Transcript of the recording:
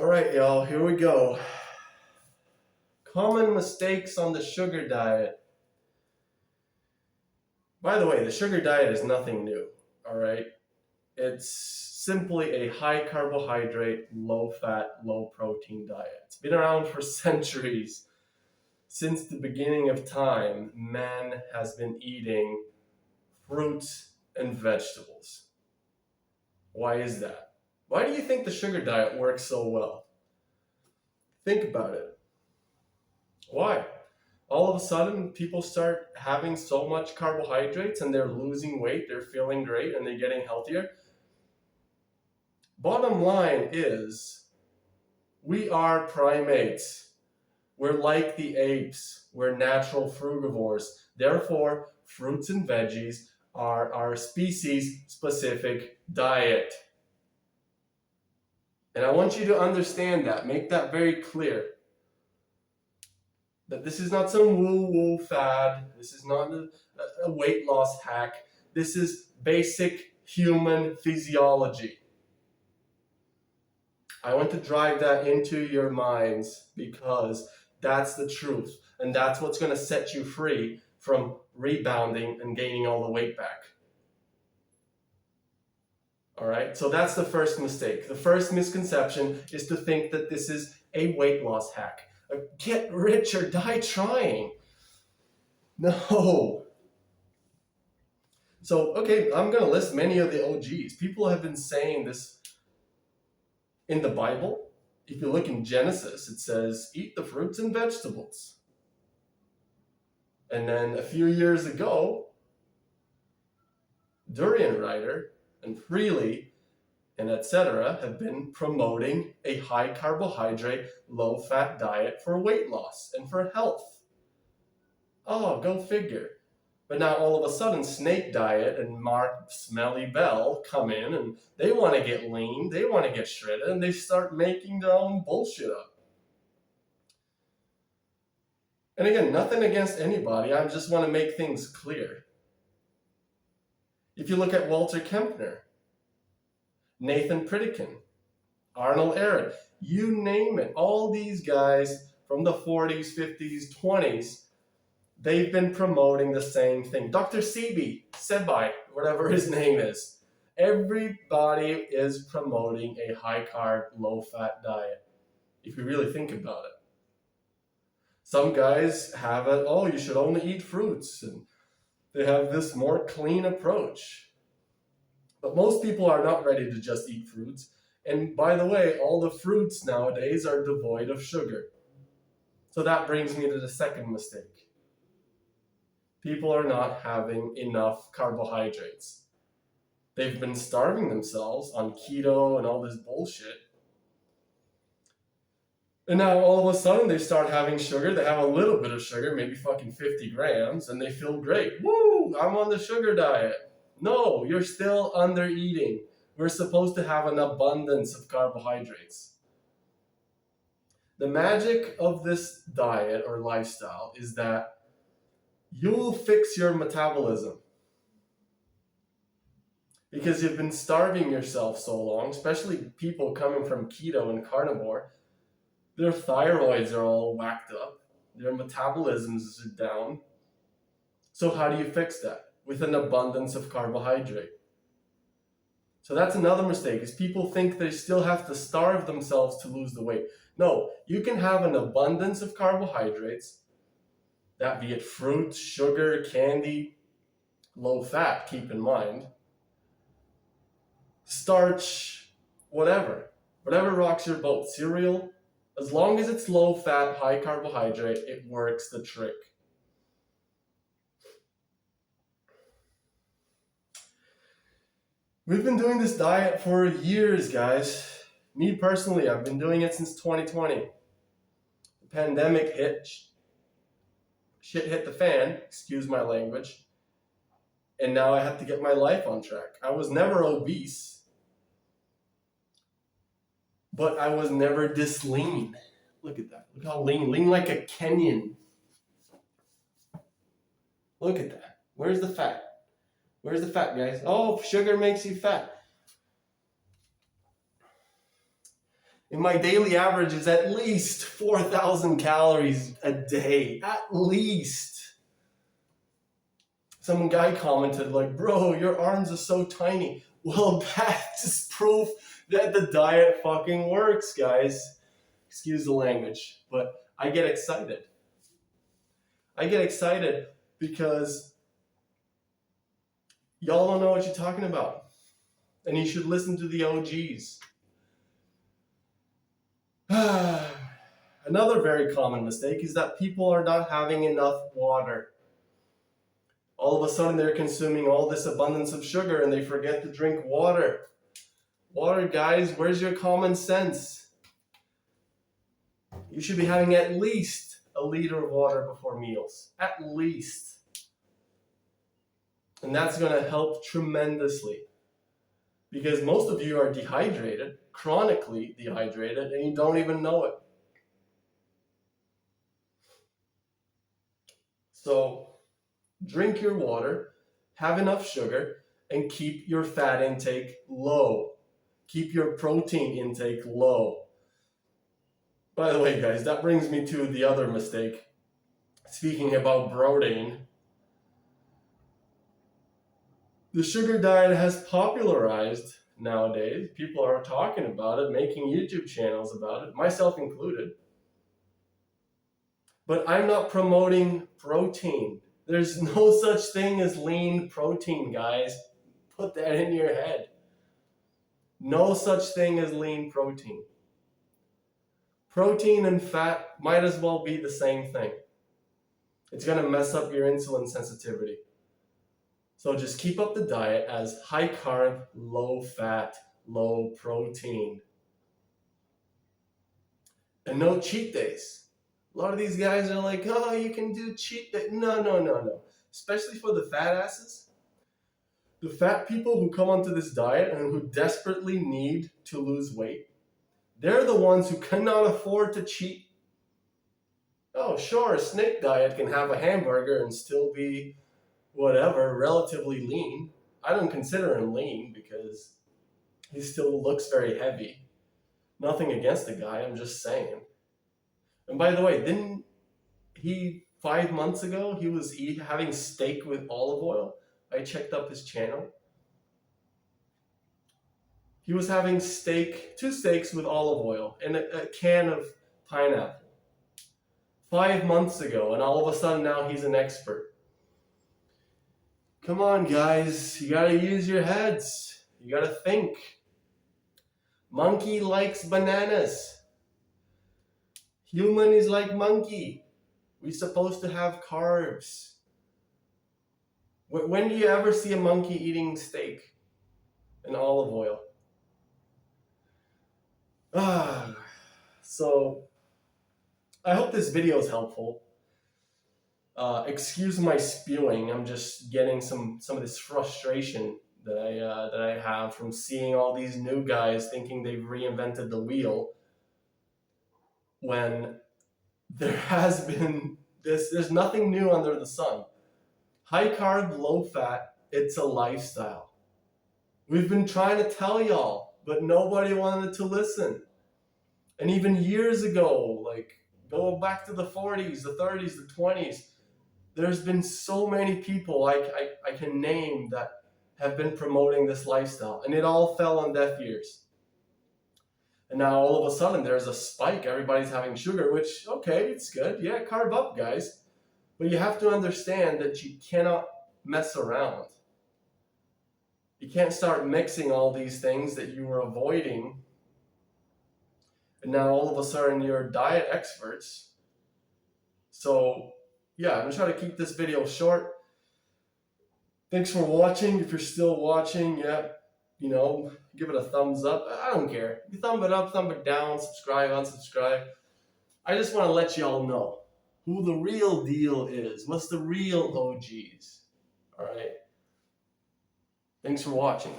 All right, y'all, here we go. Common mistakes on the sugar diet. By the way, the sugar diet is nothing new, all right? It's simply a high carbohydrate, low fat, low protein diet. It's been around for centuries. Since the beginning of time, man has been eating fruits and vegetables. Why is that? Why do you think the sugar diet works so well? Think about it. Why? All of a sudden, people start having so much carbohydrates and they're losing weight, they're feeling great, and they're getting healthier. Bottom line is, we are primates. We're like the apes. We're natural frugivores. Therefore, fruits and veggies are our species-specific diet. And I want you to understand that. Make that very clear. That this is not some woo-woo fad. This is not a weight loss hack. This is basic human physiology. I want to drive that into your minds because that's the truth. And that's what's going to set you free from rebounding and gaining all the weight back. All right, so that's the first mistake. The first misconception is to think that this is a weight loss hack. Get rich or die trying. No. So, okay, I'm going to list many of the OGs. People have been saying this in the Bible. If you look in Genesis, it says, eat the fruits and vegetables. And then a few years ago, Durian Rider and Freely and etc. have been promoting a high carbohydrate, low fat diet for weight loss and for health. Oh, go figure. But now all of a sudden Snake Diet and Mark Smelly Bell come in and they want to get lean, they want to get shredded, and they start making their own bullshit up. And again, nothing against anybody, I just want to make things clear. If you look at Walter Kempner, Nathan Pritikin, Arnold Aaron, you name it, all these guys from the 40s, 50s, 20s, they've been promoting the same thing. Dr. Sebi, whatever his name is. Everybody is promoting a high carb, low fat diet, if you really think about it. Some guys have it, oh, you should only eat fruits, and they have this more clean approach. But most people are not ready to just eat fruits. And by the way, all the fruits nowadays are devoid of sugar. So that brings me to the second mistake. People are not having enough carbohydrates. They've been starving themselves on keto and all this bullshit. And now all of a sudden they start having sugar. They have a little bit of sugar, maybe fucking 50 grams, and they feel great. Woo, I'm on the sugar diet. No, you're still under eating. We're supposed to have an abundance of carbohydrates. The magic of this diet or lifestyle is that you'll fix your metabolism. Because you've been starving yourself so long, especially people coming from keto and carnivore, their thyroids are all whacked up, their metabolisms are down. So how do you fix that? With an abundance of carbohydrate. So that's another mistake, is people think they still have to starve themselves to lose the weight. No, you can have an abundance of carbohydrates, that be it fruits, sugar, candy, low fat, keep in mind, starch, whatever rocks your boat, cereal, as long as it's low fat, high carbohydrate, it works the trick. We've been doing this diet for years, guys. Me personally, I've been doing it since 2020. The pandemic hit, shit hit the fan, excuse my language, and now I have to get my life on track. I was never obese, but I was never this lean. Look at that. Look how lean like a Kenyan. Look at that. Where's the fat? Where's the fat, guys? Oh, sugar makes you fat. And my daily average is at least 4,000 calories a day. At least. Some guy commented like, bro, your arms are so tiny. Well, that's just proof that the diet fucking works, guys. Excuse the language, but I get excited. I get excited because y'all don't know what you're talking about. And you should listen to the OGs. Another very common mistake is that people are not having enough water. All of a sudden they're consuming all this abundance of sugar and they forget to drink water. Water, guys, where's your common sense? You should be having at least a liter of water before meals. At least. And that's going to help tremendously. Because most of you are dehydrated, chronically dehydrated, and you don't even know it. So, drink your water, have enough sugar, and keep your fat intake low. Keep your protein intake low. By the way, guys, that brings me to the other mistake. Speaking about protein, the sugar diet has popularized nowadays. People are talking about it, making YouTube channels about it, myself included. But I'm not promoting protein. There's no such thing as lean protein, guys. Put that in your head. No such thing as lean protein. Protein and fat might as well be the same thing. It's going to mess up your insulin sensitivity. So just keep up the diet as high carb, low fat, low protein. And no cheat days. A lot of these guys are like, oh, you can do cheat day. No. Especially for the fat asses. The fat people who come onto this diet and who desperately need to lose weight, they're the ones who cannot afford to cheat. Oh, sure, a snake diet can have a hamburger and still be whatever, relatively lean. I don't consider him lean because he still looks very heavy. Nothing against the guy, I'm just saying. And by the way, didn't he 5 months ago, he was having steak with olive oil? I checked up his channel. He was having two steaks with olive oil and a can of pineapple. 5 months ago, and all of a sudden now he's an expert. Come on, guys. You gotta use your heads. You gotta think. Monkey likes bananas. Human is like monkey. We're supposed to have carbs. When do you ever see a monkey eating steak and olive oil? So I hope this video is helpful. Excuse my spewing. I'm just getting some of this frustration that I have from seeing all these new guys thinking they've reinvented the wheel when there has been there's nothing new under the sun. High carb, low fat, it's a lifestyle. We've been trying to tell y'all, but nobody wanted to listen. And even years ago, like go back to the 40s, the 30s, the 20s, there's been so many people I can name that have been promoting this lifestyle, and it all fell on deaf ears. And now all of a sudden there's a spike. Everybody's having sugar, which, okay, it's good. Yeah, carb up, guys. But you have to understand that you cannot mess around. You can't start mixing all these things that you were avoiding. And now all of a sudden you're diet experts. So yeah, I'm going to try to keep this video short. Thanks for watching. If you're still watching, yeah, give it a thumbs up. I don't care. You thumb it up, thumb it down, subscribe, unsubscribe. I just want to let y'all know who the real deal is. What's the real OGs? All right. Thanks for watching.